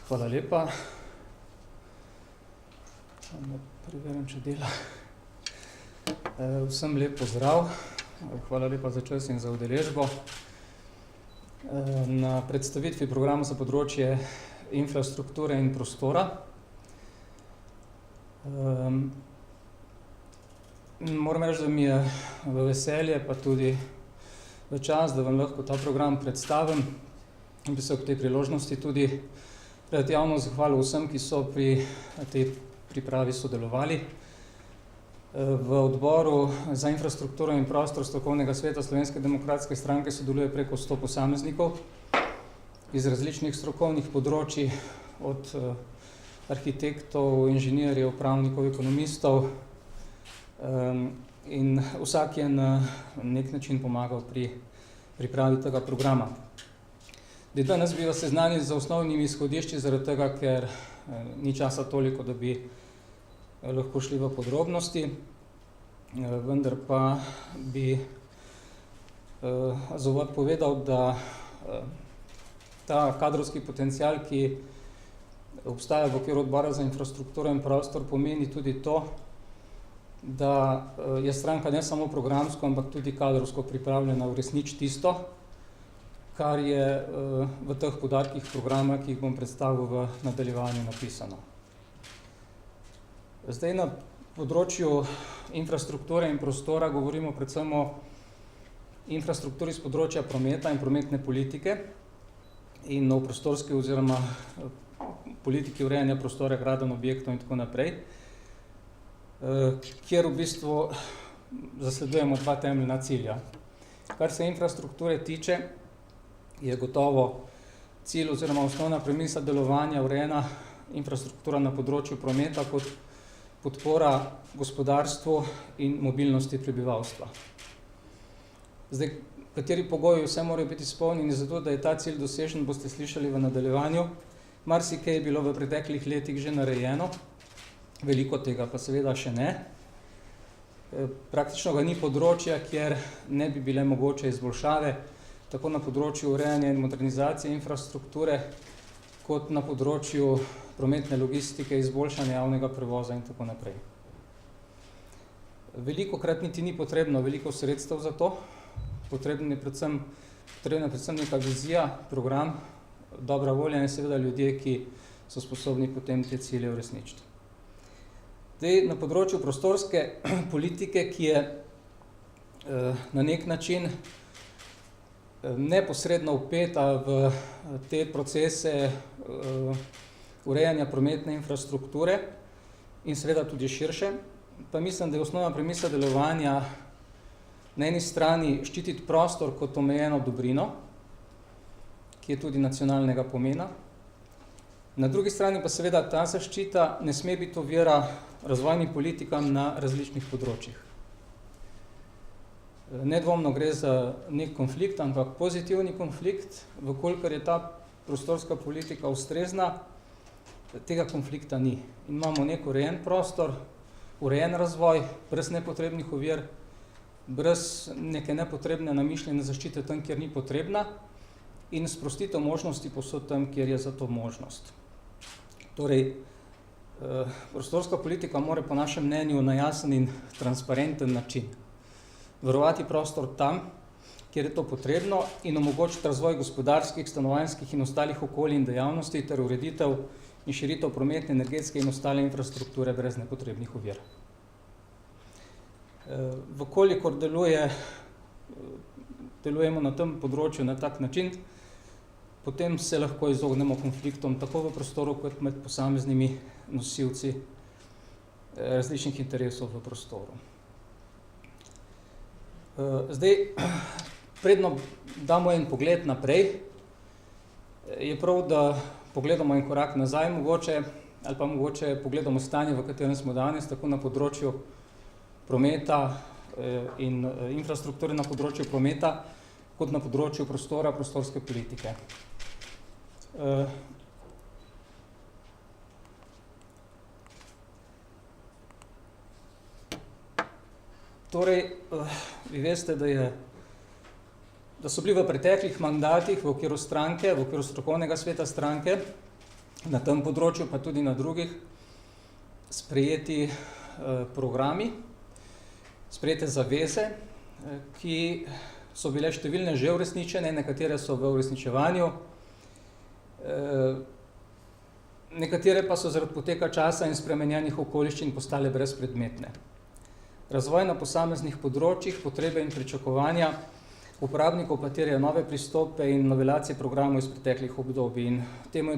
Hvala lepa. Preverjam, če dela. Vsem lep pozdrav. Hvala lepa za čas in za udeležbo. Na predstavitvi programa za področje infrastrukture in prostora. Moram reči, da mi je v veselje, pa tudi v čast, da vam lahko ta program predstavim. In bi se ob tej priložnosti tudi rad javno zahvalil vsem, ki so pri tej pripravi sodelovali. V odboru za infrastrukturo in prostor Strokovnega sveta Slovenske demokratske stranke sodeluje preko 100 posameznikov iz različnih strokovnih področij, od arhitektov, inženirjev, pravnikov, ekonomistov, in vsak je na nek način pomagal pri pripravi tega programa. Danes bi vas seznanil z osnovnimi izhodišči, zaradi tega, ker ni časa toliko, da bi lahko šli v podrobnosti, vendar pa bi za uvod povedal, da ta kadrovski potencial, ki obstaja v okviru odbora za infrastrukturo in prostor, pomeni tudi to, da je stranka ne samo programsko, ampak tudi kadrovsko pripravljena uresničiti tisto, kar je v teh poudarkih programa, ki jih bom predstavil v nadaljevanju napisano. Zdaj na področju infrastrukture in prostora govorimo predvsem o infrastrukturi s področja prometa in prometne politike in o prostorski oziroma politiki urejanja prostora, gradenj objektov in tako naprej, kjer v bistvu zasledujemo dva temeljna cilja. Kar se infrastrukture tiče, je gotovo cilj oziroma osnovna premisa delovanja urejena infrastruktura na področju prometa kot podpora gospodarstvu in mobilnosti prebivalstva. Zdaj, kateri pogoji vse morajo biti izpolnjeni, zato da je ta cilj dosežen, boste slišali v nadaljevanju. Marsikaj je bilo v preteklih letih že narejeno, veliko tega pa seveda še ne. Praktično ga ni področja, kjer ne bi bile mogoče izboljšave, tako na področju urejanja in modernizacije infrastrukture, kot na področju prometne logistike, izboljšanja javnega prevoza in tako naprej. Velikokrat niti ni potrebno veliko sredstev za to, potrebna je predvsem neka vizija, program, dobra volja in seveda ljudje, ki so sposobni potem te cilje uresničiti. Zdaj, na področju prostorske politike, ki je na nek način neposredno vpeta v te procese urejanja prometne infrastrukture in seveda tudi širše, pa mislim, da je osnovna premisa delovanja na eni strani ščititi prostor kot omejeno dobrino, ki je tudi nacionalnega pomena, na drugi strani pa seveda ta zaščita ne sme biti ovira razvojnim politikam na različnih področjih. Nedvomno gre za nek konflikt, ampak pozitivni konflikt, vkolikor je ta prostorska politika ustrezna, tega konflikta ni. In imamo nek urejen prostor, urejen razvoj, brez nepotrebnih ovir, brez neke nepotrebne namišljene zaščite tam, kjer ni potrebna, in sprostitev možnosti povsod tam, kjer je za to možnost. Torej, prostorska politika mora po našem mnenju na jasen in transparenten način varovati prostor tam, kjer je to potrebno, in omogočiti razvoj gospodarskih, stanovanjskih in ostalih okolij in dejavnosti ter ureditev in širitev prometne, energetske in ostale infrastrukture brez nepotrebnih ovir. Vkolikor delujemo na tem področju na tak način, potem se lahko izognemo konfliktom tako v prostoru, kot med posameznimi nosilci različnih interesov v prostoru. Zdaj, predno damo en pogled naprej, je prav, da pogledamo en korak nazaj mogoče, ali pa mogoče pogledamo stanje, v katerem smo danes, tako na področju prometa in infrastrukture na področju prometa, kot na področju prostora, prostorske politike. Torej, vi veste, da so bili v preteklih mandatih v okviru stranke, v okviru strokovnega sveta stranke, na tem področju, pa tudi na drugih, sprejeti programi, sprejete zaveze, ki so bile številne že uresničene, nekatere so v uresničevanju, nekatere pa so zaradi poteka časa in spremenjenih okoliščin postale brezpredmetne. Razvoj na posameznih področjih, potrebe in pričakovanja uporabnikov pa terjajo nove pristope in novelacije programov iz preteklih obdobij in temu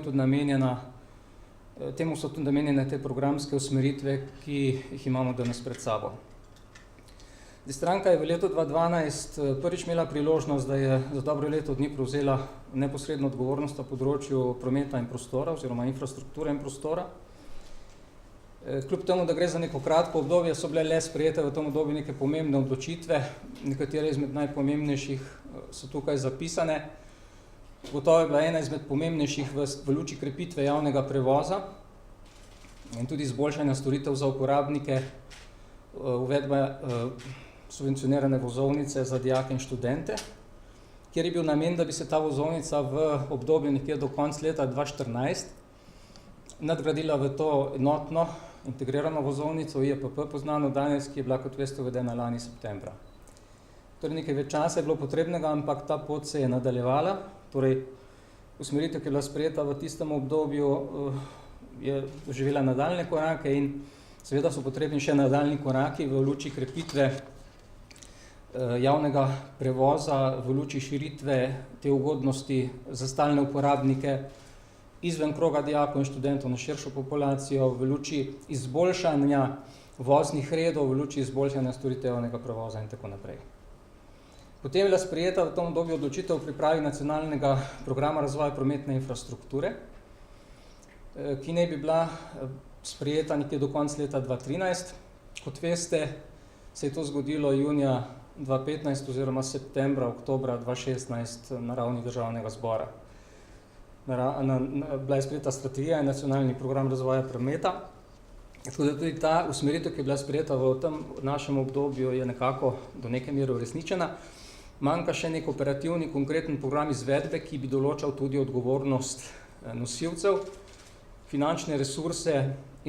so tudi namenjene te programske usmeritve, ki jih imamo danes pred sabo. Stranka je v letu 2012 prvič imela priložnost, da je za dobro leto dni prevzela neposredno odgovornost na področju prometa in prostora oziroma infrastrukture in prostora. Kljub temu, da gre za neko kratko obdobje, so bile le sprejete v tem obdobju neke pomembne odločitve, nekatere izmed najpomembnejših so tukaj zapisane. Gotovo je bila ena izmed pomembnejših v luči krepitve javnega prevoza in tudi izboljšanja storitev za uporabnike, uvedba subvencionirane vozovnice za dijake in študente, kjer je bil namen, da bi se ta vozovnica v obdobju nekje do konca leta 2014 nadgradila v to enotno integrirano vozovnico IEPP, poznano danes, ki je bila, kot veste, uvedena lani septembra. Torej nekaj več časa je bilo potrebnega, ampak ta pot se je nadaljevala. Torej, usmeritev, ki je bila sprejeta v tistem obdobju, je doživela nadaljnje korake in seveda so potrebni še nadaljnji koraki v luči krepitve javnega prevoza, v luči širitve te ugodnosti za stalne uporabnike izven kroga dijakov in študentov na širšo populacijo, v luči izboljšanja voznih redov, v luči izboljšanja storitev javnega prevoza in tako naprej. Potem je bila sprejeta v tem obdobju odločitev o pripravi nacionalnega programa razvoja prometne infrastrukture, ki naj bi bila sprejeta nekje do konca leta 2013. Kot veste, se je to zgodilo junija 2015 oziroma septembra, oktobra 2016 na ravni Državnega zbora. Bila je sprejeta strategija in nacionalni program razvoja prometa. Tako da tudi ta usmeritev, ki je bila sprejeta v tem našem obdobju, je nekako do neke mere uresničena. Manjka še nek operativni, konkreten program izvedbe, ki bi določal tudi odgovornost nosilcev, finančne resurse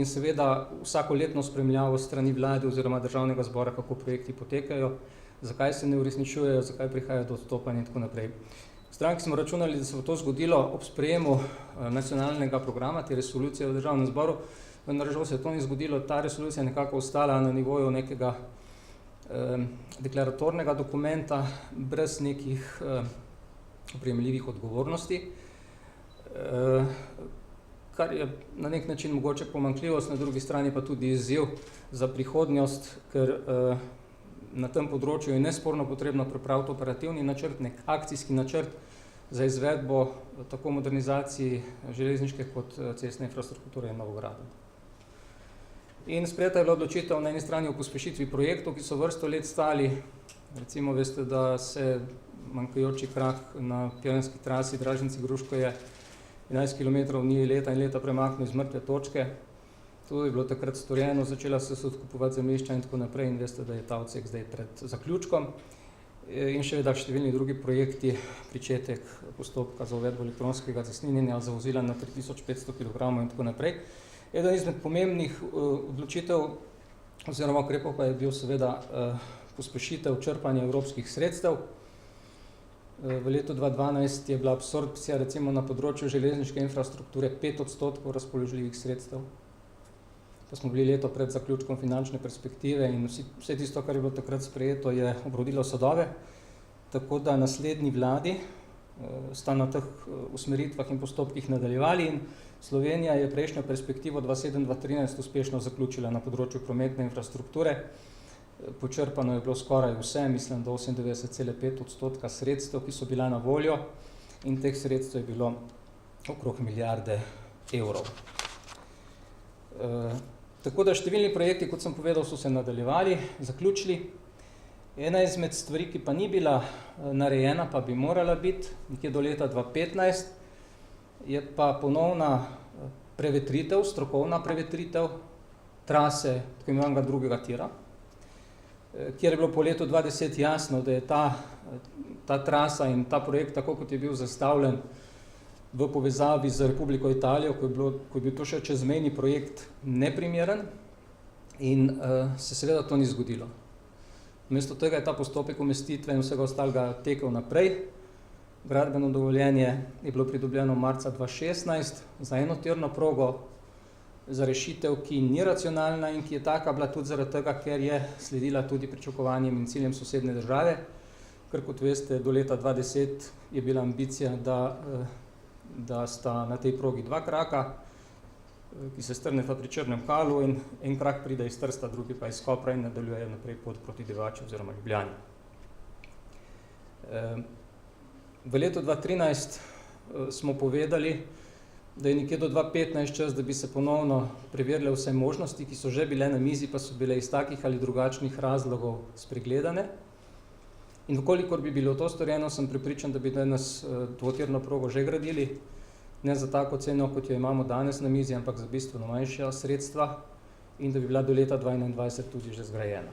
in seveda vsakoletno spremljavo strani vlade oziroma Državnega zbora, kako projekti potekajo, zakaj se ne uresničujejo, zakaj prihaja do odstopanja in tako naprej. V stranki smo računali, da se bo to zgodilo ob sprejemu nacionalnega programa, te resolucije v Državnem zboru, vendar žal se to ni zgodilo. Ta resolucija je nekako ostala na nivoju nekega deklaratornega dokumenta, brez nekih oprijemljivih odgovornosti, kar je na nek način mogoče pomanjkljivost, na drugi strani pa tudi izziv za prihodnost, ker na tem področju je nesporno potrebno pripraviti operativni načrt, nek akcijski načrt za izvedbo tako modernizaciji železniške kot cestne infrastrukture in novogradenj. In sprejeta je bila odločitev na eni strani o pospešitvi projektov, ki so vrsto let stali. Recimo veste, da se manjkajoči krak na piranski trasi Draženci-Gruškovje 11 km ni leta in leta premaknil iz mrtve točke. To je bilo takrat storjeno, začela se odkupovati zemljišča in tako naprej in veste, da je ta odsek zdaj pred zaključkom. In še številni drugi projekti, pričetek postopka za uvedbo elektronskega cestninjenja za vozila na 3500 kg in tako naprej. Eden izmed pomembnih odločitev oziroma ukrepov pa je bil seveda pospešitev črpanja evropskih sredstev. V letu 2012 je bila absorpcija recimo na področju železniške infrastrukture 5% razpoložljivih sredstev. Pa smo bili leto pred zaključkom finančne perspektive in vse tisto, kar je bilo takrat sprejeto, je obrodilo sadove. Tako da naslednji vladi sta na teh usmeritvah in postopkih nadaljevali in Slovenija je prejšnjo perspektivo 2007-2013 uspešno zaključila na področju prometne infrastrukture. Počrpano je bilo skoraj vse, mislim, do 98,5% sredstev, ki so bila na voljo in teh sredstev je bilo okrog milijarde evrov. Tako da številni projekti, kot sem povedal, so se nadaljevali, zaključili. Ena izmed stvari, ki pa ni bila narejena, pa bi morala biti nekje do leta 2015, je pa ponovna prevetritev, strokovna prevetritev trase tako imenovanega drugega tira, kjer je bilo po letu 2010 jasno, da je ta trasa in ta projekt, tako kot je bil zastavljen, v povezavi z Republiko Italijo, ko je bil to še čezmejni projekt neprimeren in se seveda to ni zgodilo. Vmesto tega je ta postopek umestitve in vsega ostalega tekel naprej. Gradbeno dovoljenje je bilo pridobljeno marca 2016 za enotirno progo, za rešitev, ki ni racionalna in ki je taka bila tudi zaradi tega, ker je sledila tudi pričakovanjem in ciljem sosednje države, ker kot veste, do leta 2010 je bila ambicija, da sta na tej progi dva kraka, ki se strneta pri Črnem Kalu in en krak pride iz Trsta, drugi pa iz Kopra in nadaljuje naprej pot proti Divači oziroma Ljubljani. V letu 2013 smo povedali, da je nekje do 2015 čas, da bi se ponovno preverile vse možnosti, ki so že bile na mizi, pa so bile iz takih ali drugačnih razlogov spregledane. In vkolikor bi bilo to storjeno, sem prepričan, da bi danes dvotirno progo že gradili, ne za tako ceno, kot jo imamo danes na mizi, ampak za bistveno manjša sredstva in da bi bila do leta 2021 tudi že zgrajena.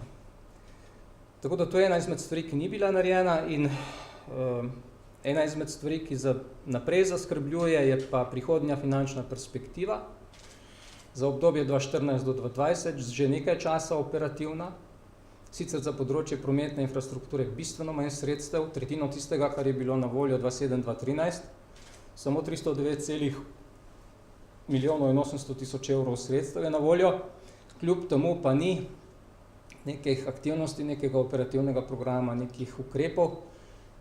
Tako da to je ena izmed stvari, ki ni bila narejena in ena izmed stvari, ki naprej zaskrbljuje, je pa prihodnja finančna perspektiva za obdobje 2014 do 2020, že nekaj časa operativna, sicer za področje prometne infrastrukture bistveno manj sredstev, tretjino tistega, kar je bilo na voljo 2007-2013, samo 309 milijonov in 800 tisoč evrov sredstev je na voljo, kljub temu pa ni nekih aktivnosti, nekega operativnega programa, nekih ukrepov,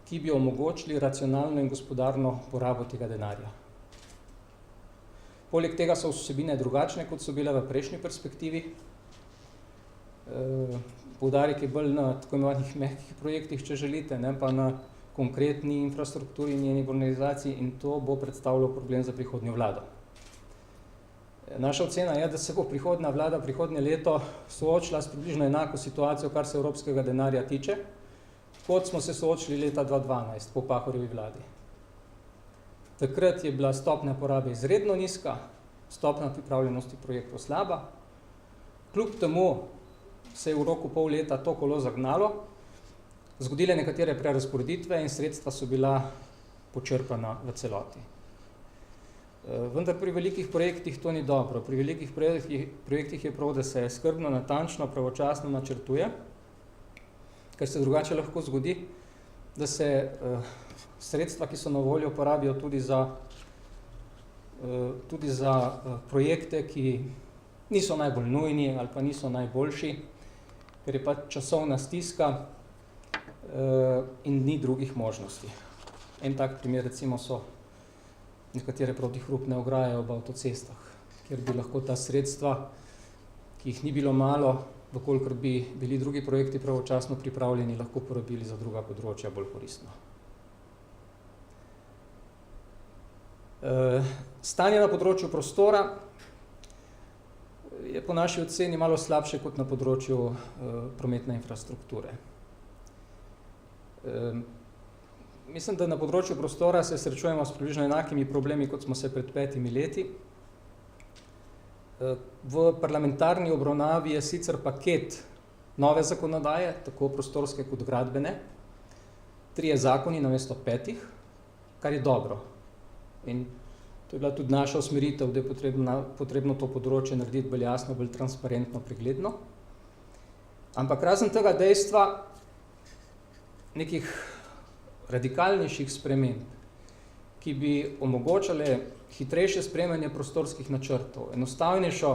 ki bi omogočili racionalno in gospodarno porabo tega denarja. Poleg tega so vsebine drugačne, kot so bile v prejšnji perspektivi. Poudarek je bolj na tako imenovanih mehkih projektih, če želite, ne pa na konkretni infrastrukturi in njeni organizaciji in to bo predstavljalo problem za prihodnjo vlado. Naša ocena je, da se bo prihodnja vlada prihodnje leto soočila s približno enako situacijo, kar se evropskega denarja tiče, kot smo se soočili leta 2012 po Pahorjevi vladi. Takrat je bila stopnja porabe izredno nizka, stopnja pripravljenosti projektov slaba, kljub temu se je v roku pol leta to kolo zagnalo, zgodile nekatere prerazporeditve in sredstva so bila počrpana v celoti. Vendar pri velikih projektih to ni dobro. Pri velikih projektih je prav, da se skrbno, natančno, pravočasno načrtuje, ker se drugače lahko zgodi, da se sredstva, ki so na voljo, porabijo tudi za projekte, ki niso najbolj nujni ali pa niso najboljši, ker je pa časovna stiska in ni drugih možnosti. En tak primer recimo so nekatere protihrupne ograje ob avtocestah, kjer bi lahko ta sredstva, ki jih ni bilo malo, vkolikor bi bili drugi projekti pravočasno pripravljeni, lahko porabili za druga področja bolj koristno. Stanje na področju prostora je po naši oceni malo slabše kot na področju prometne infrastrukture. Mislim, da na področju prostora se srečujemo s približno enakimi problemi, kot smo se pred 5 leti. V parlamentarni obravnavi je sicer paket nove zakonodaje, tako prostorske kot gradbene, 3 zakoni namesto 5, kar je dobro. In to je bila tudi naša usmeritev, da je potrebno to področje narediti bolj jasno, bolj transparentno, pregledno. Ampak razen tega dejstva nekih radikalnejših sprememb, ki bi omogočale hitrejše sprejemanje prostorskih načrtov, enostavnejšo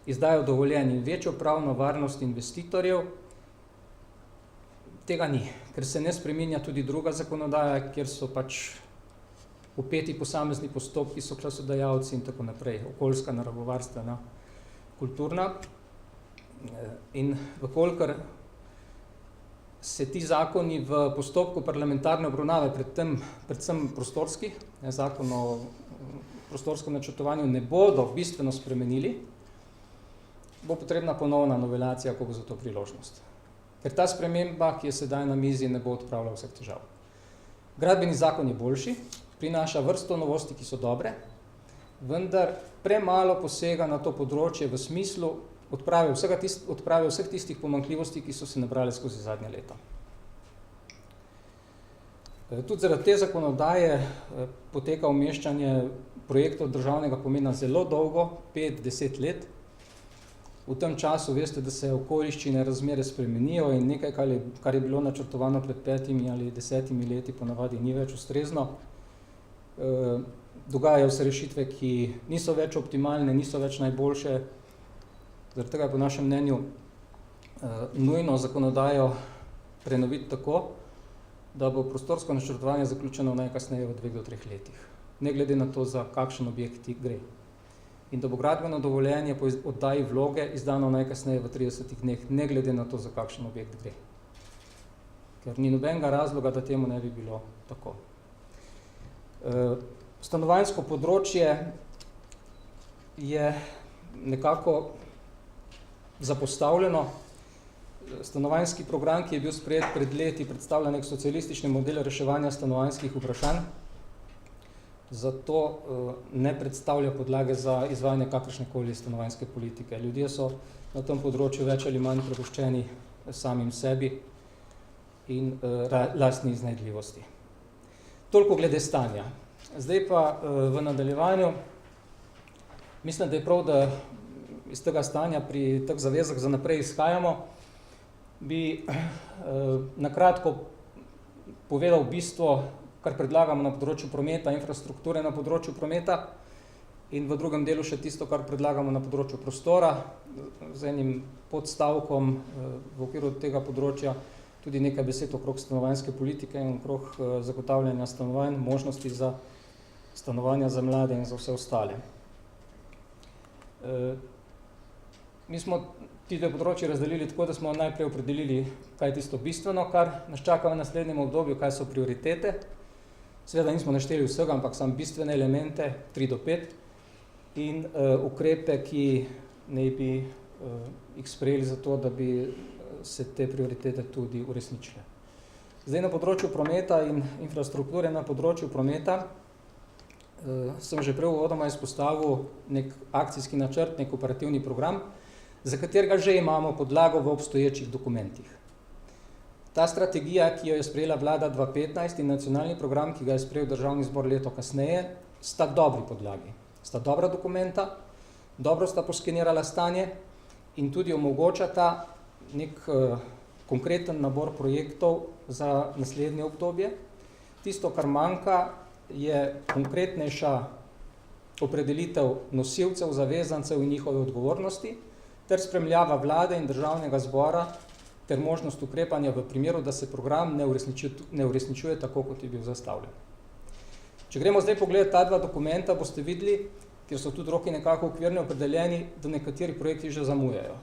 izdajo dovoljenj in večjo pravno varnost investitorjev, tega ni, ker se ne spreminja tudi druga zakonodaja, kjer so pač vpeti posamezni postopki, so klasodajalci in tako naprej, okoljska, naravovarstvena, kulturna. In vkolikor se ti zakoni v postopku parlamentarne obravnave, predvsem prostorski, zakon o prostorskem načrtovanju, ne bodo bistveno spremenili, bo potrebna ponovna novelacija, ko bo za to priložnost. Ker ta sprememba, ki je sedaj na mizi, ne bo odpravila vseh težav. Gradbeni zakon je boljši, prinaša vrsto novosti, ki so dobre, vendar premalo posega na to področje v smislu odprave vseh tistih pomanjkljivosti, ki so se nabrale skozi zadnje leto. Tudi zaradi te zakonodaje poteka umeščanje projektov državnega pomena zelo dolgo, 5-10 let. V tem času veste, da se okoliščine, razmere spremenijo in nekaj, kar je bilo načrtovano pred 5 ali 10 leti, ponavadi ni več ustrezno. Dogajajo se rešitve, ki niso več optimalne, niso več najboljše. Zaradi tega je po našem mnenju nujno zakonodajo prenoviti tako, da bo prostorsko načrtovanje zaključeno najkasneje v 2 do 3 letih, ne glede na to, za kakšen objekt gre. In da bo gradbeno dovoljenje po oddaji vloge izdano najkasneje v 30 dneh, ne glede na to, za kakšen objekt gre. Ker ni nobenega razloga, da temu ne bi bilo tako. Stanovanjsko področje je nekako zapostavljeno. Stanovanjski program, ki je bil sprejet pred leti, predstavlja nek socialistični model reševanja stanovanjskih vprašanj, zato ne predstavlja podlage za izvajanje kakršnekoli stanovanjske politike. Ljudje so na tem področju več ali manj prepuščeni samim sebi in lastni iznajdljivosti. Toliko glede stanja. Zdaj pa v nadaljevanju mislim, da je prav, da iz tega stanja pri teh zavezah za naprej izhajamo, bi nakratko povedal bistvo, kar predlagamo na področju prometa, infrastrukture na področju prometa, in v drugem delu še tisto, kar predlagamo na področju prostora, z enim podstavkom v okviru tega področja, tudi nekaj besed okrog stanovanjske politike in okrog zagotavljanja stanovanj, možnosti za stanovanja za mlade in za vse ostale. Mi smo ti dve področji razdelili tako, da smo najprej opredelili, kaj je tisto bistveno, kar nas čaka v naslednjem obdobju, kaj so prioritete. Seveda nismo našteli vsega, ampak samo bistvene elemente, 3 do 5, in ukrepe, ki naj bi jih sprejeli za to, da bi se te prioritete tudi uresničile. Zdaj na področju prometa in infrastrukture na področju prometa sem že prej uvodoma izpostavil nek akcijski načrt, nek operativni program, za katerega že imamo podlago v obstoječih dokumentih. Ta strategija, ki jo je sprejela vlada 2015 in nacionalni program, ki ga je sprejel Državni zbor leto kasneje, sta dobri podlagi. Sta dobra dokumenta, dobro sta poskenirala stanje in tudi omogočata nek konkreten nabor projektov za naslednje obdobje. Tisto, kar manjka, je konkretnejša opredelitev nosilcev, zavezancev in njihove odgovornosti, ter spremljava vlade in Državnega zbora, ter možnost ukrepanja v primeru, da se program ne uresničuje tako, kot je bil zastavljen. Če gremo zdaj pogledati ta dva dokumenta, boste videli, kjer so tudi roki nekako okvirno opredeljeni, da nekateri projekti že zamujajo.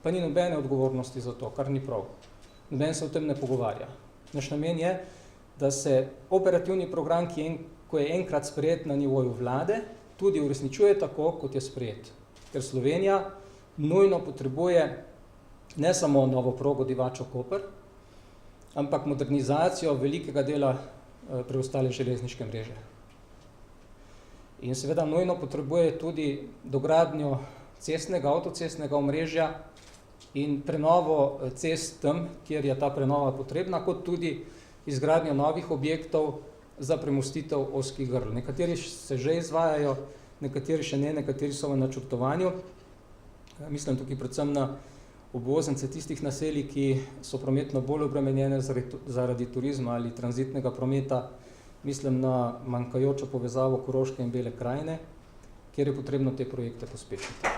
Pa ni nobene odgovornosti za to, kar ni prav. Noben se o tem ne pogovarja. Naš namen je, da se operativni program, ko je enkrat sprejet na nivoju vlade, tudi uresničuje tako, kot je sprejet. Ker Slovenija nujno potrebuje ne samo novo progo Divača-Koper, ampak modernizacijo velikega dela preostale železniške mreže. In seveda nujno potrebuje tudi dogradnjo cestnega, avtocestnega omrežja in prenovo cest tam, kjer je ta prenova potrebna, kot tudi izgradnjo novih objektov za premostitev ozkih grl. Nekateri se že izvajajo, nekateri še ne, nekateri so v načrtovanju. Mislim tukaj predvsem na obvoznice tistih naselij, ki so prometno bolj obremenjene zaradi turizma ali tranzitnega prometa. Mislim na manjkajočo povezavo Koroške in Bele krajine, kjer je potrebno te projekte pospešiti.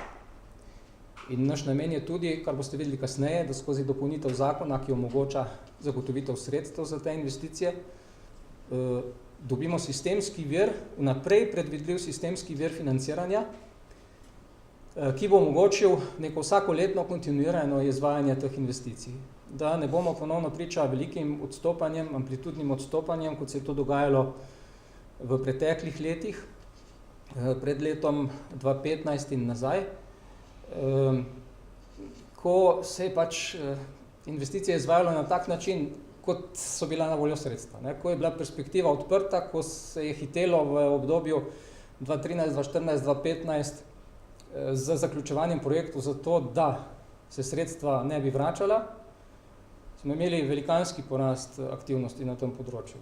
In naš namen je tudi, kar boste videli kasneje, da skozi dopolnitev zakona, ki omogoča zagotovitev sredstev za te investicije, dobimo sistemski vir, vnaprej predvidljiv sistemski vir financiranja, ki bo omogočil neko vsakoletno kontinuirano izvajanje teh investicij. Da ne bomo ponovno priča velikim odstopanjem, amplitudnim odstopanjem, kot se je to dogajalo v preteklih letih, pred letom 2015 in nazaj, ko se je pač investicije izvajalo na tak način, kot so bila na voljo sredstva. Ko je bila perspektiva odprta, ko se je hitelo v obdobju 2013, 2014, 2015 z zaključevanjem projektov za to, da se sredstva ne bi vračala, smo imeli velikanski porast aktivnosti na tem področju.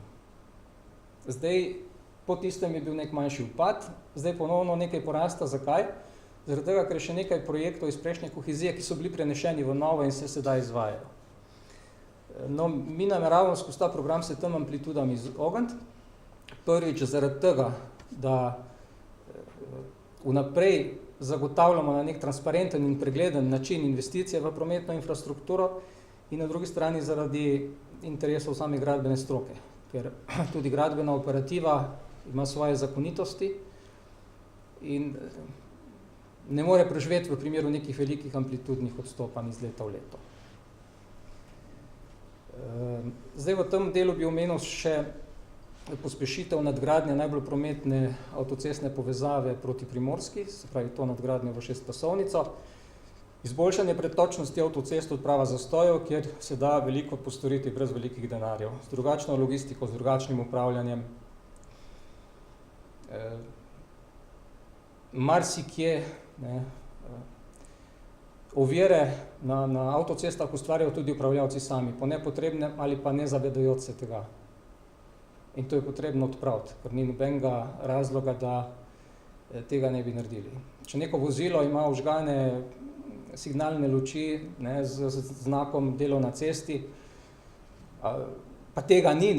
Zdaj, po tistem je bil nek manjši upad, zdaj ponovno nekaj porasta. Zakaj? Zaradi tega, ker je še nekaj projektov iz prejšnje kohezije, ki so bili prenešeni v novo in se sedaj izvajajo. No, mi nameravamo skozi ta program se tem amplitudam izogniti. Prvič zaradi tega, da vnaprej zagotavljamo na nek transparenten in pregleden način investicije v prometno infrastrukturo in na drugi strani zaradi interesov same gradbene stroke, ker tudi gradbena operativa ima svoje zakonitosti in ne more preživeti v primeru nekih velikih amplitudnih odstopanj iz leta v leto. Zdaj v tem delu bi omenil še pospešitev nadgradnje najbolj prometne avtocestne povezave proti Primorski, se pravi to nadgradnjo v 6-pasovnico, izboljšanje pretočnosti avtocest, odprava zastojev, kjer se da veliko postoriti brez velikih denarjev, z drugačno logistiko, z drugačnim upravljanjem. Marsikje ovire na avtocestah ustvarjajo tudi upravljavci sami, po nepotrebnem ali pa ne zavedajoč se tega. In to je potrebno odpraviti, ker ni nobenega razloga, da tega ne bi naredili. Če neko vozilo ima vžgane signalne luči z znakom delo na cesti, pa tega ni,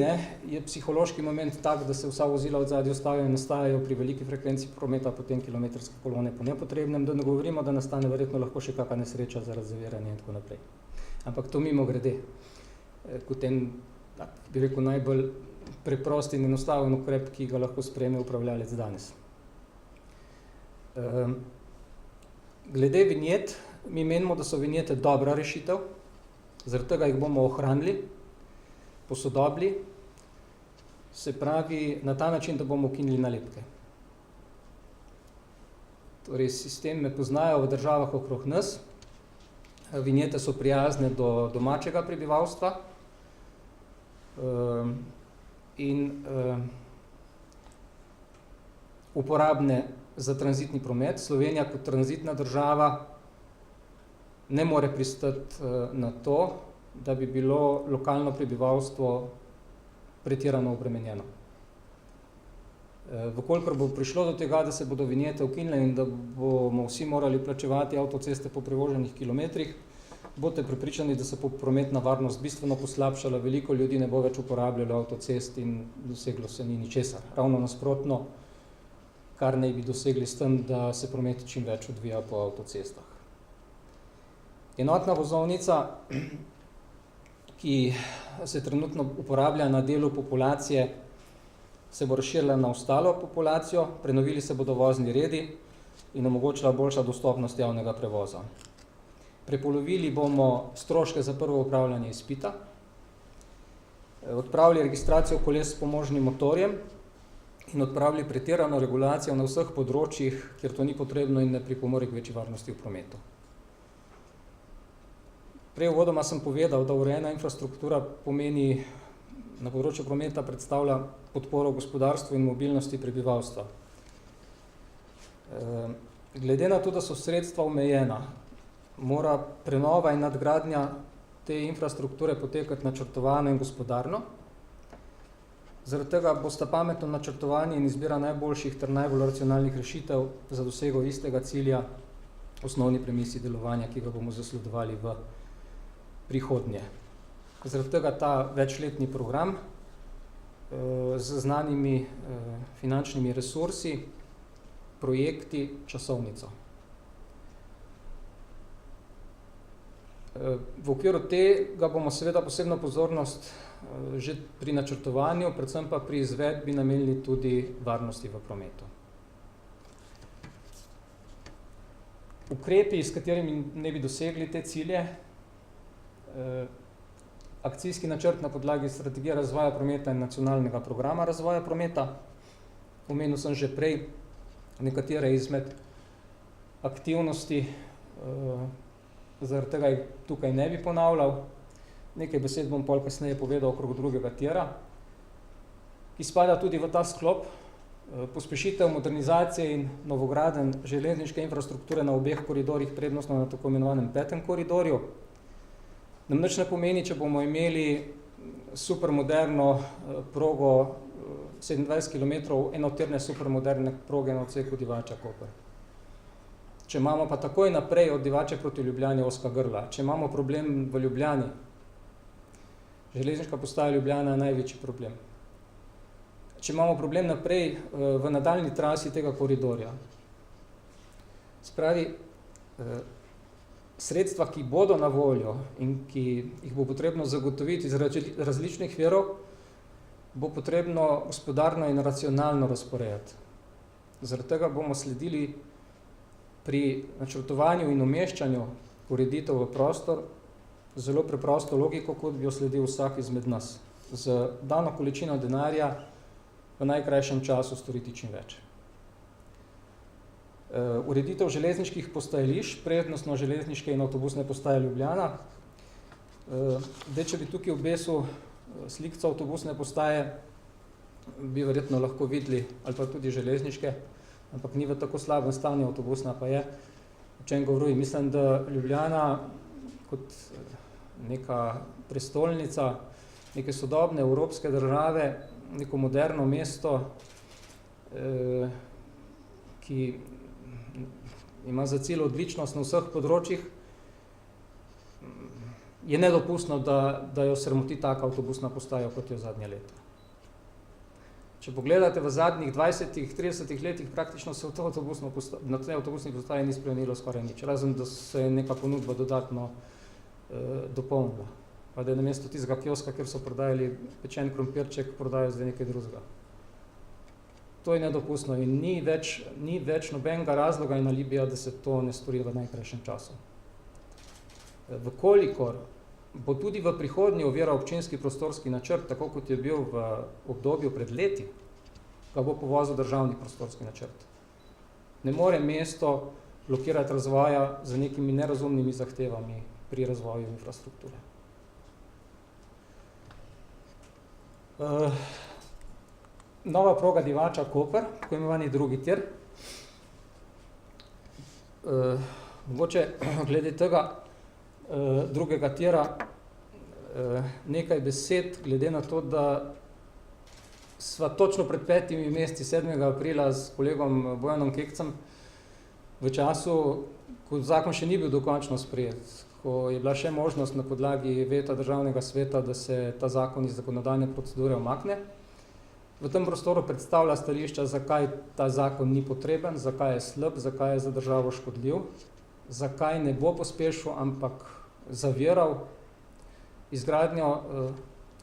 je psihološki moment tak, da se vsa vozila odzadaj ustavijo in nastajajo pri veliki frekvenci prometa potem kilometrske kolone po nepotrebnem, da ne govorimo, da nastane verjetno lahko še kakšna nesreča zaradi zaviranja in tako naprej. Ampak to mimogrede, kot en, bi rekel, najbolj preprost in enostaven ukrep, ki ga lahko sprejme upravljalec danes. Glede vinjet, mi menimo, da so vinjete dobra rešitev, zaradi tega jih bomo ohranili, posodobili, se pravi na ta način, da bomo ukinili nalepke. Torej, sistem me poznajo v državah okrog nas, vinjete so prijazne do domačega prebivalstva, in uporabne za tranzitni promet. Slovenija kot tranzitna država ne more pristati na to, da bi bilo lokalno prebivalstvo pretirano obremenjeno. Vkolikor bo prišlo do tega, da se bodo vinjete ukinile in da bomo vsi morali plačevati avtoceste po prevoženih kilometrih, boste prepričani, da se bo prometna varnost bistveno poslabšala, veliko ljudi ne bo več uporabljalo avtocest in doseglo se ni ničesar. Ravno nasprotno, kar naj bi dosegli s tem, da se promet čim več odvija po avtocestah. Enotna vozovnica, ki se trenutno uporablja na delu populacije, se bo razširila na ostalo populacijo, prenovili se bodo vozni redi in omogočila boljša dostopnost javnega prevoza. Prepolovili bomo stroške za prvo upravljanje izpita, odpravili registracijo koles s pomožnim motorjem in odpravili pretirano regulacijo na vseh področjih, kjer to ni potrebno in ne pripomore k večji varnosti v prometu. Prej uvodoma sem povedal, da urejena infrastruktura pomeni na področju prometa predstavlja podporo gospodarstvu in mobilnosti prebivalstva. Glede na to, da so sredstva omejena, mora prenova in nadgradnja te infrastrukture potekati načrtovano in gospodarno. Zaradi tega bosta pametno načrtovanje in izbira najboljših ter najbolj racionalnih rešitev za dosego istega cilja osnovni premisi delovanja, ki ga bomo zasledovali v prihodnje. Zaradi tega ta večletni program z znanimi finančnimi resursi, projekti, časovnico. V okviru tega bomo seveda posebno pozornost že pri načrtovanju, predvsem pa pri izvedbi namenili tudi varnosti v prometu. Ukrepi, s katerimi ne bi dosegli te cilje, akcijski načrt na podlagi strategije razvoja prometa in nacionalnega programa razvoja prometa. Omenil sem že prej nekatere izmed aktivnosti, zaradi tega jih tukaj ne bi ponavljal. Nekaj besed bom pol kasneje povedal okrog drugega tira, ki spada tudi v ta sklop, pospešitev modernizacije in novogradenj železniške infrastrukture na obeh koridorjih, prednostno na tako imenovanem 5. koridorju. Nam nič ne pomeni, če bomo imeli supermoderno progo 27 km enotirne supermoderne proge na odseku Divača-Koper. Če imamo pa takoj naprej od Divače proti Ljubljani ozka grla, če imamo problem v Ljubljani, železniška postaja Ljubljana je največji problem. Če imamo problem naprej v nadaljni trasi tega koridorja. Spravi, sredstva, ki bodo na voljo in ki jih bo potrebno zagotoviti iz različnih virov, bo potrebno gospodarno in racionalno razporejati. Zaradi tega bomo sledili pri načrtovanju in umeščanju ureditev v prostor zelo preprosto logiko, kot bi jo sledil vsak izmed nas. Z dano količino denarja v najkrajšem času storiti čim več. Ureditev železniških postajališč, prednostno železniške in avtobusne postaje Ljubljana. Če bi tukaj obesil slikco avtobusne postaje, bi verjetno lahko videli, ali pa tudi železniške, ampak ni v tako slabem stanju, avtobusna pa je. O čem govorim? Mislim, da Ljubljana kot neka prestolnica, neke sodobne evropske države, neko moderno mesto, ki ima za cilj odličnost na vseh področjih, je nedopustno, da jo sramoti taka avtobusna postaja, kot je zadnje leto. Če pogledate v zadnjih 20-30 letih, praktično se na tej avtobusni postaji ni spremenilo skoraj nič, razen da se je neka ponudba dodatno dopolnila. Pa da je namesto tistega kioska, kjer so prodajali pečen krompirček, prodajo zdaj nekaj drugega. To je nedopustno in ni več nobenega razloga in alibija, da se to ne stori v najkrajšem času. Vkolikor bo tudi v prihodnji ovira občinski prostorski načrt, tako kot je bil v obdobju pred leti, ga bo povozil državni prostorski načrt. Ne more mesto blokirati razvoja z nekimi nerazumnimi zahtevami pri razvoju infrastrukture. Nova proga Divača-Koper, tako imenovani drugi tir. Mogoče glede tega drugega tira nekaj besed, glede na to, da sva točno pred 5 meseci, 7. aprila s kolegom Bojanom Kekcem, v času, ko zakon še ni bil dokončno sprejet, ko je bila še možnost na podlagi veta državnega sveta, da se ta zakon iz zakonodajne procedure umakne, v tem prostoru predstavlja stališča, zakaj ta zakon ni potreben, zakaj je slab, zakaj je za državo škodljiv, zakaj ne bo pospešil, ampak zaviral izgradnjo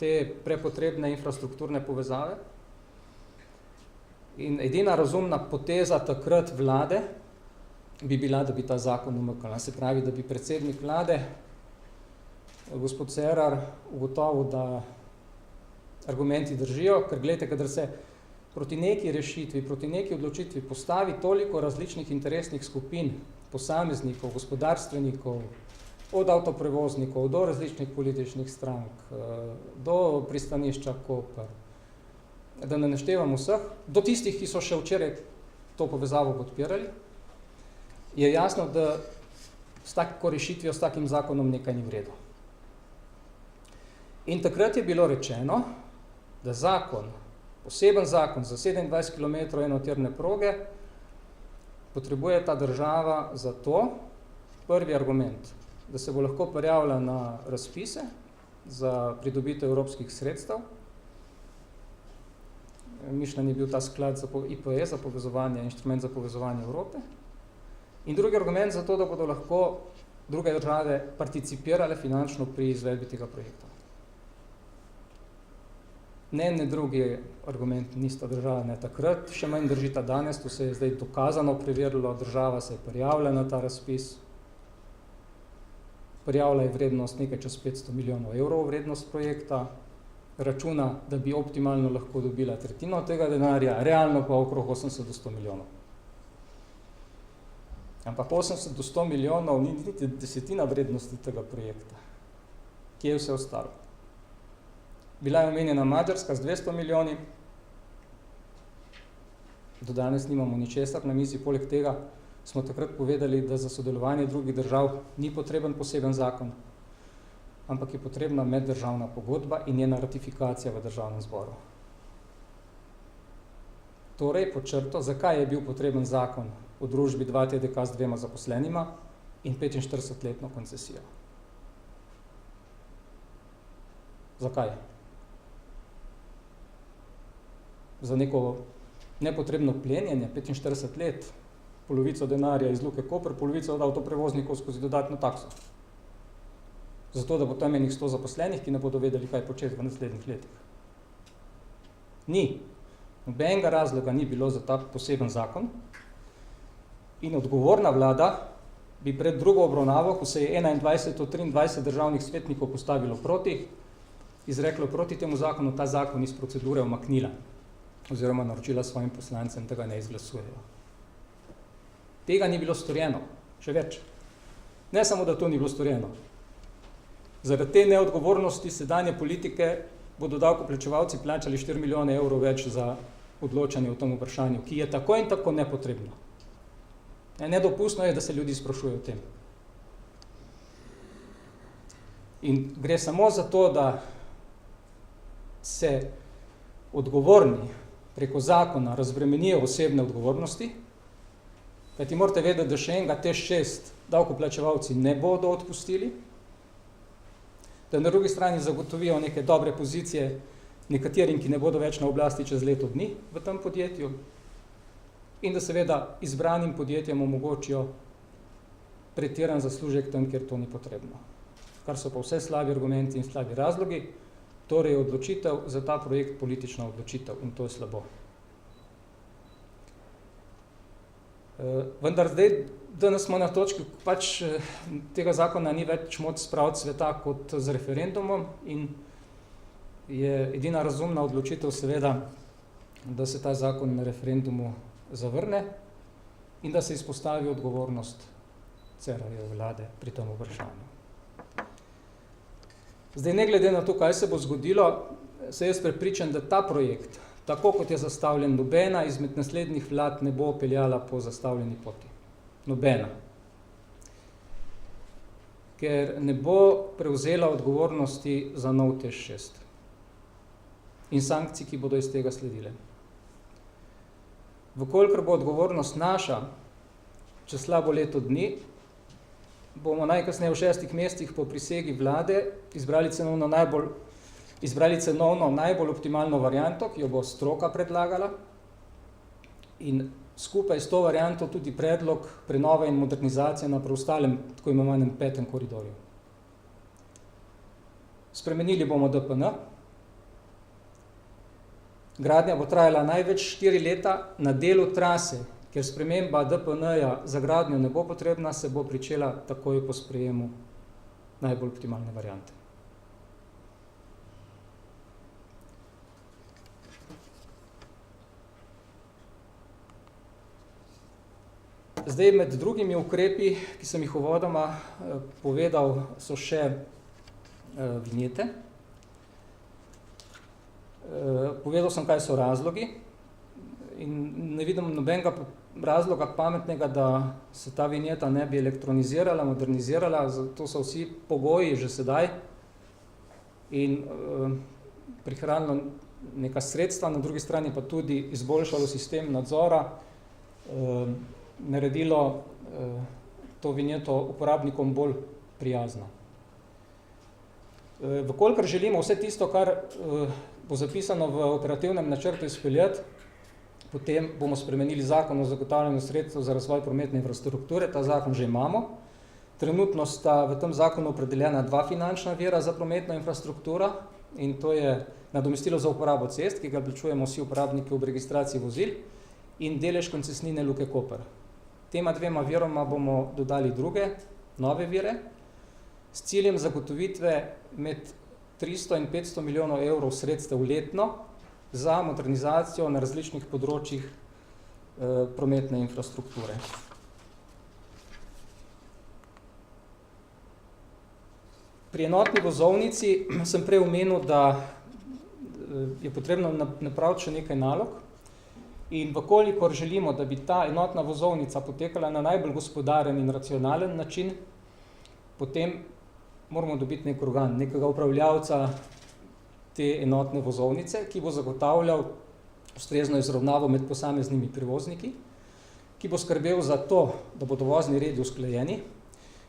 te prepotrebne infrastrukturne povezave. In edina razumna poteza takrat vlade bi bila, da bi ta zakon umaknila. Se pravi, da bi predsednik vlade, gospod Cerar, ugotovil, da argumenti držijo, ker gledajte, kadar se proti neki rešitvi, proti neki odločitvi postavi toliko različnih interesnih skupin, posameznikov, gospodarstvenikov, od avtoprevoznikov do različnih političnih strank, do pristanišča Koper, da ne naštevam vseh, do tistih, ki so še včeraj to povezavo podpirali, je jasno, da s tako rešitvijo, s takim zakonom nekaj ni v redu. In takrat je bilo rečeno, da zakon, poseben zakon za 27 km enotirne proge potrebuje ta država za to, prvi argument, da se bo lahko prijavila na razpise za pridobitev evropskih sredstev. Mišljen je bil ta sklad za IPE, za povezovanje, inštrument za povezovanje Evrope. In drugi argument za to, da bodo lahko druge države participirale finančno pri izvedbi tega projekta. Ne drugi argument nista država ne takrat, še manj držita danes, to se je zdaj dokazano preverilo, država se je prijavila na ta razpis, prijavila je vrednost nekaj čez 500 milijonov evrov vrednost projekta, računa, da bi optimalno lahko dobila tretjino tega denarja, realno pa okrog 80 do 100 milijonov. Ampak 80 do 100 milijonov ni niti desetina vrednosti tega projekta. Kje je vse ostalo? Bila je omenjena Madžarska z 200 milijoni, do danes nimamo ničesar na mizi, poleg tega smo takrat povedali, da za sodelovanje drugih držav ni potreben poseben zakon, ampak je potrebna meddržavna pogodba in njena ratifikacija v državnem zboru. torej pod črto, zakaj je bil potreben zakon o družbi 2TDK z 2 zaposlenima in 45-letno koncesijo. Zakaj? Za neko nepotrebno plenjenje, 45 let, polovico denarja iz Luke Koper, polovico od avtoprevoznikov skozi dodatno takso. Zato, da bo tam enih 100 zaposlenih, ki ne bodo vedeli, kaj početi v naslednjih letih. Ni. Nobenega razloga ni bilo za ta poseben zakon in odgovorna vlada bi pred drugo obravnavo, ko se je 21 od 23 državnih svetnikov postavilo proti, izreklo proti temu zakonu, ta zakon iz procedure umaknila oziroma naročila svojim poslancem, da ga ne izglasujejo. Tega ni bilo storjeno, še več. Ne samo, da to ni bilo storjeno. Zaradi te neodgovornosti sedanje politike bodo davkoplačevalci plačali 4 milijone evrov več za odločanje o tem vprašanju, ki je tako in tako nepotrebno. Nedopustno je, da se ljudi sprašuje o tem. In gre samo za to, da se odgovorni preko zakona razbremenijo osebne odgovornosti, kajti morate vedeti, da še enega TEŠ6 davkoplačevalci ne bodo odpustili, da na drugi strani zagotovijo neke dobre pozicije nekaterim, ki ne bodo več na oblasti čez leto dni v tem podjetju in da seveda izbranim podjetjem omogočijo pretiran zaslužek tam, kjer to ni potrebno. Kar so pa vse slabi argumenti in slabi razlogi, torej je odločitev za ta projekt politična odločitev in to je slabo. Vendar zdaj, danes smo na točki, pač tega zakona ni več moč spraviti sveta kot z referendumom in je edina razumna odločitev seveda, da se ta zakon na referendumu zavrne in da se izpostavi odgovornost Cerarjeve vlade pri tem vprašanju. Zdaj, ne glede na to, kaj se bo zgodilo, se jaz prepričan, da ta projekt, tako kot je zastavljen, nobena izmed naslednjih vlad ne bo peljala po zastavljeni poti. Nobena. Ker ne bo prevzela odgovornosti za nov TEŠ6 in sankcij, ki bodo iz tega sledile. Vkolikor bo odgovornost naša, čez slabo leto dni, bomo najkasneje v 6 mesecih po prisegi vlade izbrali cenovno najbolj optimalno varianto, ki jo bo stroka predlagala in skupaj s to varianto tudi predlog prenove in modernizacije na preostalem, tako imenovanem 5. koridorju. Spremenili bomo DPN, gradnja bo trajala največ 4 leta, na delu trase, ker sprememba DPN-ja za gradnjo ne bo potrebna, se bo pričela takoj po sprejemu najbolj optimalne variante. Zdaj, med drugimi ukrepi, ki sem jih uvodoma povedal, so še vinjete. Povedal sem, kaj so razlogi in ne vidim nobenega razloga pametnega, da se ta vinjeta ne bi elektronizirala, modernizirala, zato so vsi pogoji že sedaj in prihranilo neka sredstva, na drugi strani pa tudi izboljšalo sistem nadzora, naredilo to vinjeto uporabnikom bolj prijazno. Vkolikor želimo vse tisto, kar bo zapisano v operativnem načrtu izpeljati, potem bomo spremenili zakon o zagotavljanju sredstev za razvoj prometne infrastrukture, ta zakon že imamo. Trenutno sta v tem zakonu opredeljena 2 finančna vira za prometno infrastrukturo in to je nadomestilo za uporabo cest, ki ga plačujemo vsi uporabniki ob registraciji vozil in delež koncesnine Luke Koper. Tema 2 viroma bomo dodali druge, nove vire, s ciljem zagotovitve med 300 in 500 milijonov evrov sredstev letno za modernizacijo na različnih področjih prometne infrastrukture. Pri enotni vozovnici sem prej omenil, da je potrebno napraviti še nekaj nalog in vkolikor želimo, da bi ta enotna vozovnica potekala na najbolj gospodaren in racionalen način, potem moramo dobiti nek organ, nekega upravljavca te enotne vozovnice, ki bo zagotavljal ustrezno izravnavo med posameznimi prevozniki, ki bo skrbel za to, da bodo vozni redi usklajeni,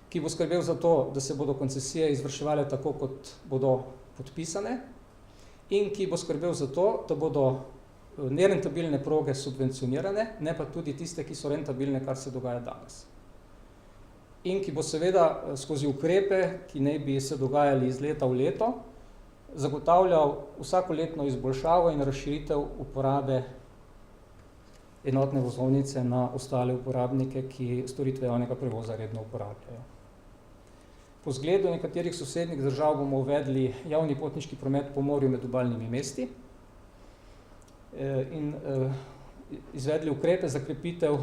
ki bo skrbel za to, da se bodo koncesije izvrševale tako, kot bodo podpisane, in ki bo skrbel za to, da bodo nerentabilne proge subvencionirane, ne pa tudi tiste, ki so rentabilne, kar se dogaja danes. In ki bo seveda skozi ukrepe, ki naj bi se dogajali iz leta v leto, zagotavljal vsakoletno izboljšavo in razširitev uporabe enotne vozovnice na ostale uporabnike, ki storitve javnega prevoza redno uporabljajo. Po zgledu nekaterih sosednjih držav bomo uvedli javni potniški promet po morju med obalnimi mesti in izvedli ukrepe za krepitev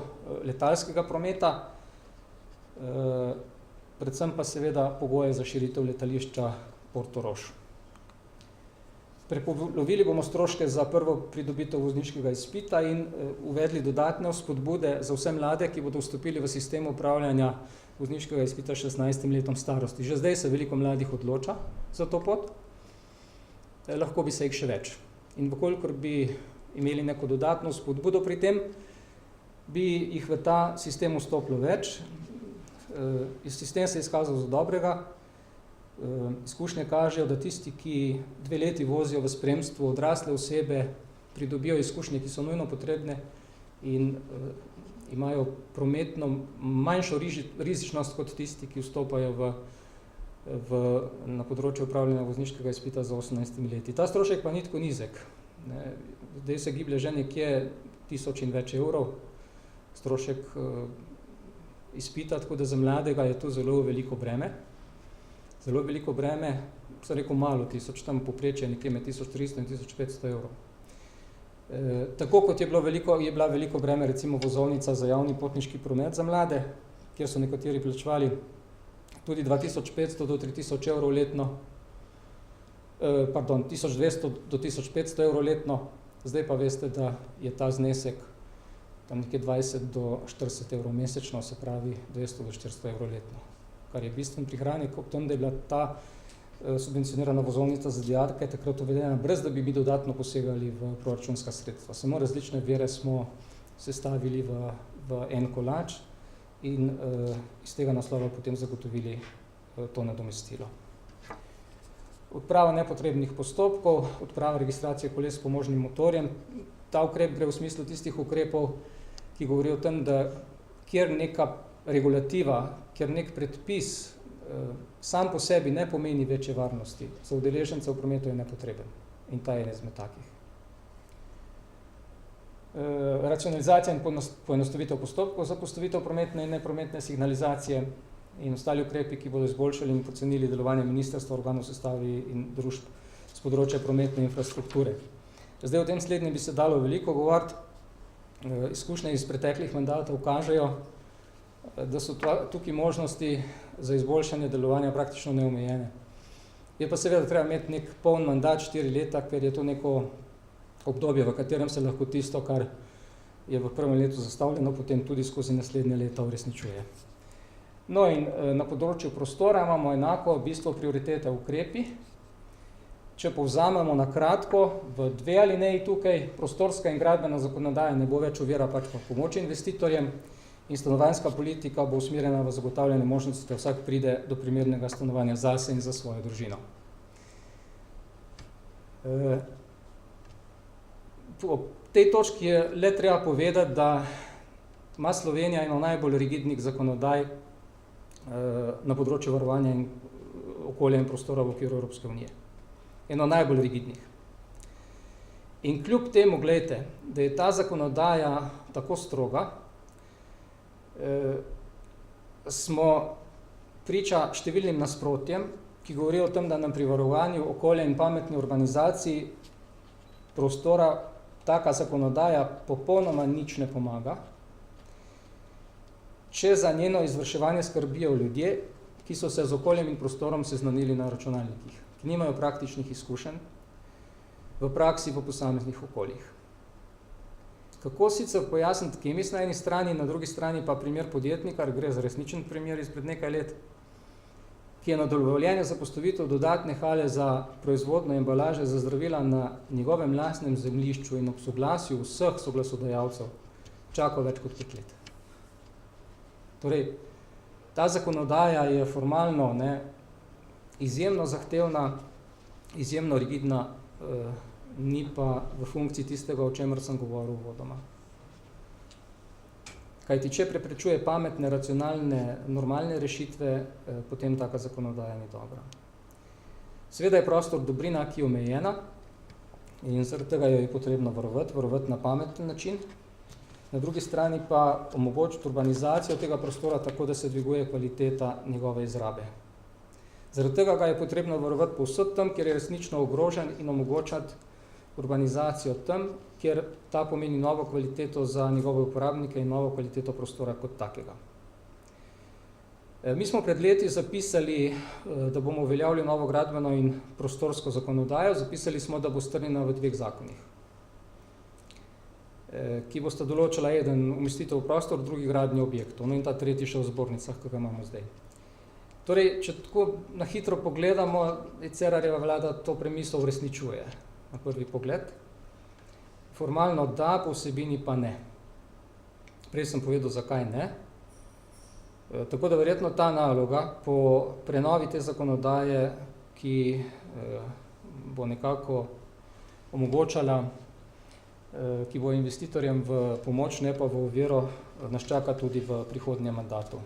letalskega prometa, predvsem pa seveda pogoje za širitev letališča Portorož. Prepolovili bomo stroške za prvo pridobitev vozniškega izpita in uvedli dodatne vzpodbude za vse mlade, ki bodo vstopili v sistem upravljanja vozniškega izpita 16 letom starosti. Že zdaj se veliko mladih odloča za to pot, lahko bi se jih še več. In vkolikor bi imeli neko dodatno vzpodbudo pri tem, bi jih v ta sistem vstopilo več. Sistem se je izkazal za dobrega. Izkušnje kažejo, da tisti, ki 2 leti vozijo v spremstvu odrasle osebe, pridobijo izkušnje, ki so nujno potrebne in imajo prometno manjšo rizičnost kot tisti, ki vstopajo na področju upravljanja vozniškega izpita za 18 leti. Ta strošek pa ni tako nizek. Zdaj se giblje že nekje 1000 in več evrov strošek izpita, tako da za mladega je to zelo veliko breme. Zelo veliko breme, sem rekel malo tisoč, tam poprečje nekje med 1300 in 1500 evrov. Tako kot je bila veliko breme recimo vozovnica za javni potniški promet za mlade, kjer so nekateri plačevali tudi 2500 do 3000 evrov letno, 1200 do 1500 evrov letno, zdaj pa veste, da je ta znesek tam nekje 20 do 40 evrov mesečno, se pravi 200 do 400 evrov letno, kar je bistven prihranek ob tem, da je bila ta subvencionirana vozovnica za dijake takrat uvedena, brez da bi mi dodatno posegali v proračunska sredstva. Samo različne vire smo sestavili v en kolač in iz tega naslova potem zagotovili to nadomestilo. Odprava nepotrebnih postopkov, odprava registracije koles s pomožnim motorjem. Ta ukrep gre v smislu tistih ukrepov, ki govorijo o tem, da kjer neka regulativa, kjer nek predpis sam po sebi ne pomeni večje varnosti, za udeležence v prometu je nepotreben in ta je eden izmed takih. Racionalizacija in poenostavitev postopkov za postavitev prometne in neprometne signalizacije in ostali ukrepi, ki bodo izboljšali in pocenili delovanje ministrstva, organov sestavi in družb z področja prometne infrastrukture. Zdaj o tem slednjem bi se dalo veliko govoriti. Izkušnje iz preteklih mandatov kažejo, da so tukaj možnosti za izboljšanje delovanja praktično neomejene. Je pa seveda treba imeti nek poln mandat 4 leta, ker je to neko obdobje, v katerem se lahko tisto, kar je v prvem letu zastavljeno, potem tudi skozi naslednje leta uresničuje. No in na področju prostora imamo enako bistvo prioritete ukrepi. Če povzamemo na kratko, v 2 alineji tukaj, prostorska in gradbena zakonodaja ne bo več ovira, pač pa pomoč investitorjem in stanovanjska politika bo usmerjena v zagotavljanje možnosti, da vsak pride do primernega stanovanja zase in za svojo družino. Ob tej točki je le treba povedati, da ima Slovenija eno najbolj rigidnih zakonodaj na področju varovanja in okolja in prostora v okviru Evropske unije. Eno najbolj rigidnih. In kljub temu, glejte, da je ta zakonodaja tako stroga, smo priča številnim nasprotjem, ki govorijo o tem, da nam pri varovanju okolja in pametni urbanizaciji prostora taka zakonodaja popolnoma nič ne pomaga, če za njeno izvrševanje skrbijo ljudje, ki so se z okoljem in prostorom seznanili na računalnikih, ki nimajo praktičnih izkušenj v praksi v posameznih okoljih. Kako sicer pojasniti Kemis na eni strani, na drugi strani pa primer podjetnika, gre za resničen primer izpred nekaj let. ki je na dovoljenje za postavitev dodatne hale za proizvodno embalaže za zdravila na njegovem lastnem zemljišču in ob soglasju vseh soglasodajalcev čakal več kot 5 let. Torej, ta zakonodaja je formalno izjemno zahtevna, izjemno rigidna, ni pa v funkciji tistega, o čemer sem govoril uvodoma. Kajti, če preprečuje pametne, racionalne, normalne rešitve, potem taka zakonodaja ni dobra. Seveda je prostor dobrina, ki je omejena in zaradi tega jo je potrebno varovati na pameten način. Na drugi strani pa omogočiti urbanizacijo tega prostora tako, da se dviguje kvaliteta njegove izrabe. Zaradi tega ga je potrebno varovati povsod tam, kjer je resnično ogrožen in omogočati urbanizacijo tam, kjer ta pomeni novo kvaliteto za njegove uporabnike in novo kvaliteto prostora kot takega. Mi smo pred leti zapisali, da bomo uveljavili novo gradbeno in prostorsko zakonodajo. Zapisali smo, da bo strnjena v 2 zakonih, ki bosta določila eden umestitev v prostor, drugi gradnjo objektov, no in ta tretji še v zbornicah, ki ga imamo zdaj. Torej, če tako na hitro pogledamo, Cerarjeva vlada to premisel uresničuje na prvi pogled. Formalno da, po vsebini pa ne. Prej sem povedal, zakaj ne. Tako da verjetno ta naloga po prenovi te zakonodaje, ki bo nekako omogočala, ki bo investitorjem v pomoč, ne pa v oviro, nas čaka tudi v prihodnjem mandatu.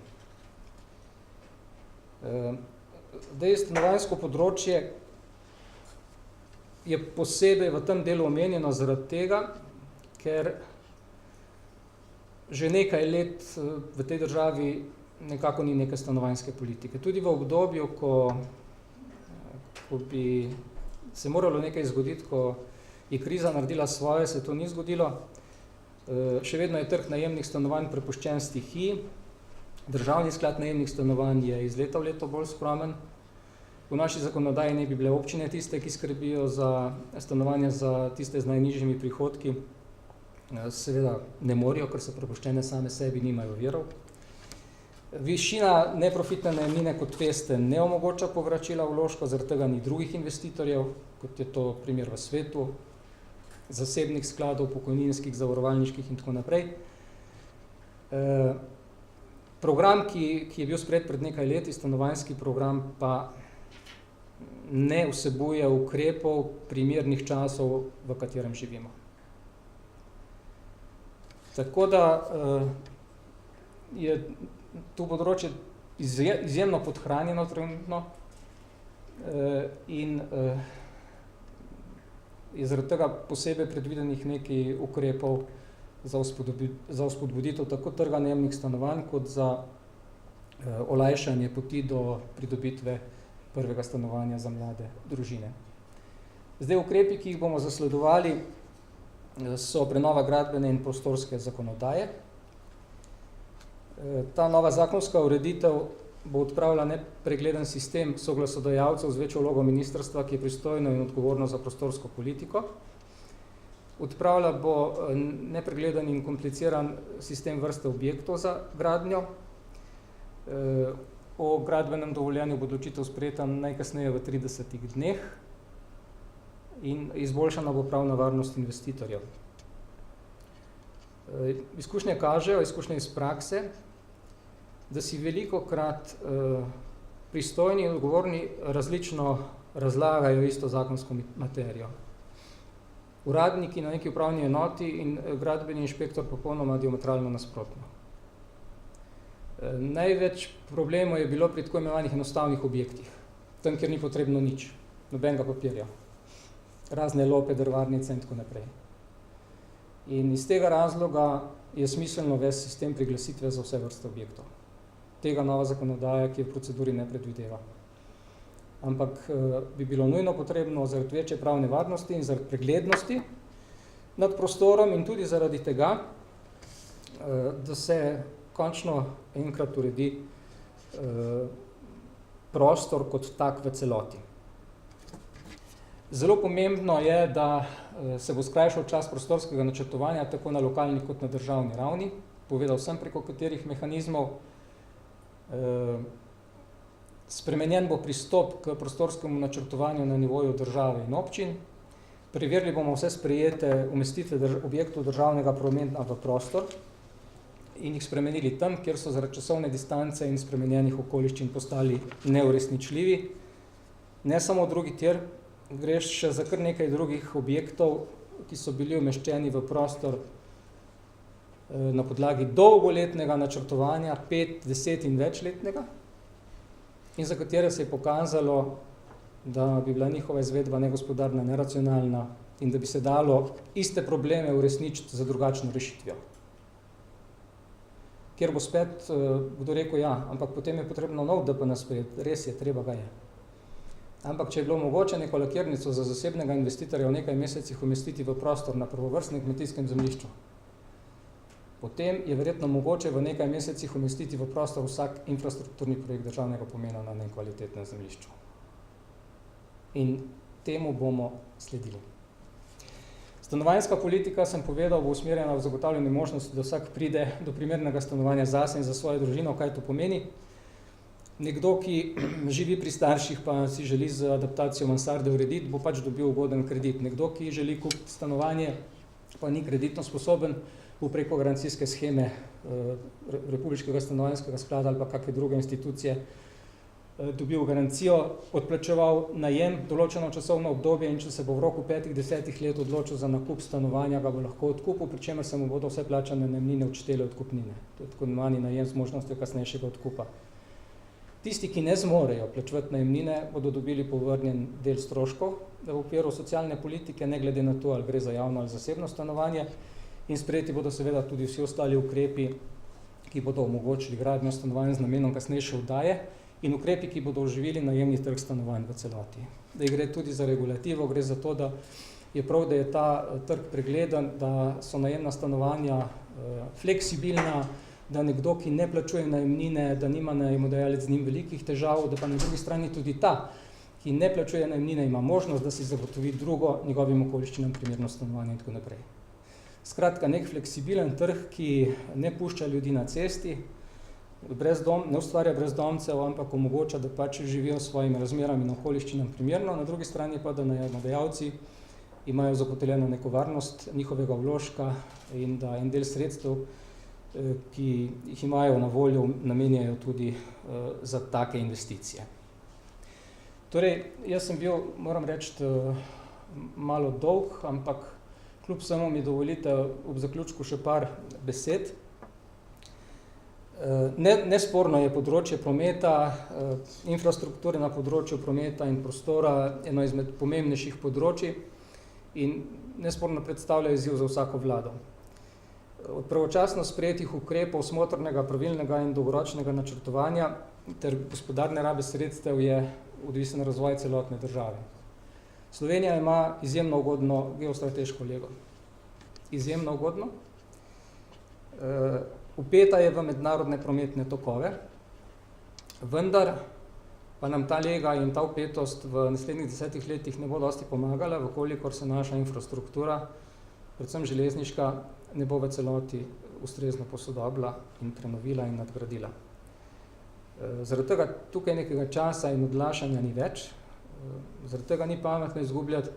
Stanovanjsko področje je posebej v tem delu omenjeno zaradi tega, ker že nekaj let v tej državi nekako ni neke stanovanjske politike. Tudi v obdobju, ko bi se moralo nekaj zgoditi, ko je kriza naredila svoje, se to ni zgodilo. Še vedno je trg najemnih stanovanj prepuščen stihiji. Državni sklad najemnih stanovanj je iz leta v leto bolj skromen. V naši zakonodaji ne bi bile občine tiste, ki skrbijo za stanovanja za tiste z najnižjimi prihodki. Seveda ne morajo, ker so prepuščene same sebi, nimajo virov. Višina neprofitne najemnine, kot veste, ne omogoča povračila vložka, zaradi tega ni drugih investitorjev, kot je to primer v svetu, zasebnih skladov, pokojninskih, zavarovalniških in tako naprej. Program, ki je bil sprejet pred nekaj leti, stanovanjski program, pa ne vsebuje ukrepov primernih časov, v katerem živimo. Tako da je to področje izjemno podhranjeno trenutno in je zaradi tega posebej predvidenih nekaj ukrepov za vzpodbuditev tako trga najemnih stanovanj, kot za olajšanje poti do pridobitve prvega stanovanja za mlade družine. Zdaj, ukrepi, ki jih bomo zasledovali, so prenova gradbene in prostorske zakonodaje. Ta nova zakonska ureditev bo odpravila nepregleden sistem soglasodajalcev z večjo vlogo ministrstva, ki je pristojno in odgovorno za prostorsko politiko. Odpravlja bo nepregleden in kompliciran sistem vrste objektov za gradnjo. O gradbenem dovoljenju bo odločitev sprejeta najkasneje v 30 dneh in izboljšana bo pravna varnost investitorjev. Izkušnje kažejo, izkušnje iz prakse, da si velikokrat pristojni in odgovorni različno razlagajo isto zakonsko materijo. Uradniki na neki upravni enoti in gradbeni inšpektor popolnoma diametralno nasprotno. Največ problemov je bilo pri tako imenovanih enostavnih objektih, tam, kjer ni potrebno nič, nobenega papirja, razne lope, drvarnice in tako naprej. In iz tega razloga je smiselno vesti sistem priglasitve za vse vrste objektov. Tega nova zakonodaja, ki je v proceduri, ne predvideva. Ampak bi bilo nujno potrebno zaradi večje pravne varnosti in zaradi preglednosti nad prostorom in tudi zaradi tega, da se končno enkrat uredi prostor kot tak v celoti. Zelo pomembno je, da se bo skrajšal čas prostorskega načrtovanja tako na lokalni kot na državni ravni. Povedal sem, preko katerih mehanizmov. Spremenjen bo pristop k prostorskemu načrtovanju na nivoju države in občin. Preverili bomo vse sprejete umestitve objektov državnega prometa v prostor in jih spremenili tam, kjer so zaradi časovne distance in spremenjenih okoliščin postali neuresničljivi. Ne samo drugi tir, gre še za kar nekaj drugih objektov, ki so bili umeščeni v prostor na podlagi dolgoletnega načrtovanja, 5, 10 in večletnega, in za katere se je pokazalo, da bi bila njihova izvedba negospodarna, neracionalna in da bi se dalo iste probleme uresničiti za drugačno rešitvijo. Kjer bo spet kdo rekel, ja, ampak potem je potrebno nov DPN sprejeti, res je, treba ga je. Ampak če je bilo mogoče neko lakirnico za zasebnega investitorja v nekaj mesecih umestiti v prostor na prvovrstnem kmetijskem zemljišču, potem je verjetno mogoče v nekaj mesecih umestiti v prostor vsak infrastrukturni projekt državnega pomena na nekvalitetnem zemljišču. In temu bomo sledili. Stanovanjska politika, sem povedal, bo usmerjena v zagotavljanje možnosti, da vsak pride do primernega stanovanja zase in za svojo družino. Kaj to pomeni? Nekdo, ki živi pri starših, pa si želi z adaptacijo mansarde urediti, bo pač dobil ugoden kredit. Nekdo, ki želi kupiti stanovanje, pa ni kreditno sposoben, bo preko garancijske sheme Republiškega stanovanjskega sklada ali pa kakve druge institucije dobil garancijo, odplačeval najem določeno časovno obdobje in če se bo v roku 5-10 let odločil za nakup stanovanja, ga bo lahko odkupil, pri čemer se mu bodo vse plačane najemnine odštele odkupnine. To je tako imenovani najem z možnostjo kasnejšega odkupa. Tisti, ki ne zmorejo plačevati najemnine, bodo dobili povrnjen del stroškov v okviru socialne politike, ne glede na to, ali gre za javno ali zasebno stanovanje, in sprejeti bodo seveda tudi vsi ostali ukrepi, ki bodo omogočili gradnjo stanovanj z namenom kasnejše oddaje in ukrepi, ki bodo oživili najemni trg stanovanj v celoti. Da gre tudi za regulativo, gre za to, da je prav, da je ta trg pregleden, da so najemna stanovanja fleksibilna, da nekdo, ki ne plačuje najemnine, da nima najemodajalec z njim velikih težav, da pa na drugi strani tudi ta, ki ne plačuje najemnine, ima možnost, da si zagotovi drugo njegovim okoliščinam primerno stanovanje in tako naprej. Skratka, nek fleksibilen trg, ki ne pušča ljudi na cesti, ne ustvarja brezdomcev, ampak omogoča, da pač živijo s svojimi razmerami in okoliščinam primerno, na drugi strani pa, da najemodajalci imajo zagotovljeno neko varnost njihovega vložka in da en del sredstev, ki jih imajo na voljo, namenjajo tudi za take investicije. Torej, jaz sem bil, moram reči, malo dolg, ampak kljub vsemu mi dovolite ob zaključku še par besed. Nesporno je področje prometa, infrastrukture na področju prometa in prostora eno izmed pomembnejših področij in nesporno predstavlja izziv za vsako vlado. Od pravočasno sprejetih ukrepov, smotrnega, pravilnega in dolgoročnega načrtovanja ter gospodarne rabe sredstev je odvisen razvoj celotne države. Slovenija ima izjemno ugodno geostrateško lego. Izjemno ugodno. Vpeta je v mednarodne prometne tokove, vendar pa nam ta lega in ta vpetost v naslednjih 10 letih ne bo dosti pomagala, vkolikor se naša infrastruktura, predvsem železniška, ne bo v celoti ustrezno posodobila in prenovila in nadgradila. Zaradi tega tukaj nekega časa in odlašanja ni več, zaradi tega ni pametno izgubljati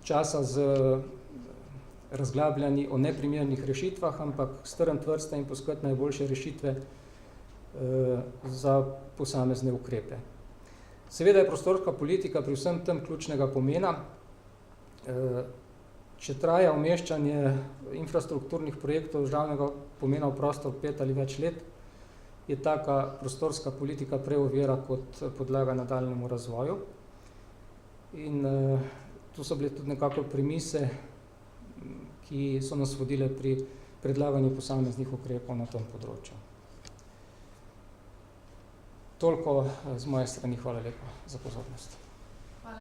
časa z razglabljanji o neprimernih rešitvah, ampak strniti vrste in poiskati najboljše rešitve za posamezne ukrepe. Seveda je prostorska politika pri vsem tem ključnega pomena. Če traja umeščanje infrastrukturnih projektov državnega pomena v prostor 5 ali več let, je taka prostorska politika prej ovira kot podlaga nadaljnjemu razvoju. In tu so bile tudi nekako premise, ki so nas vodile pri predlaganju posameznih ukrepov na tem področju. Toliko z moje strani, hvala lepa za pozornost.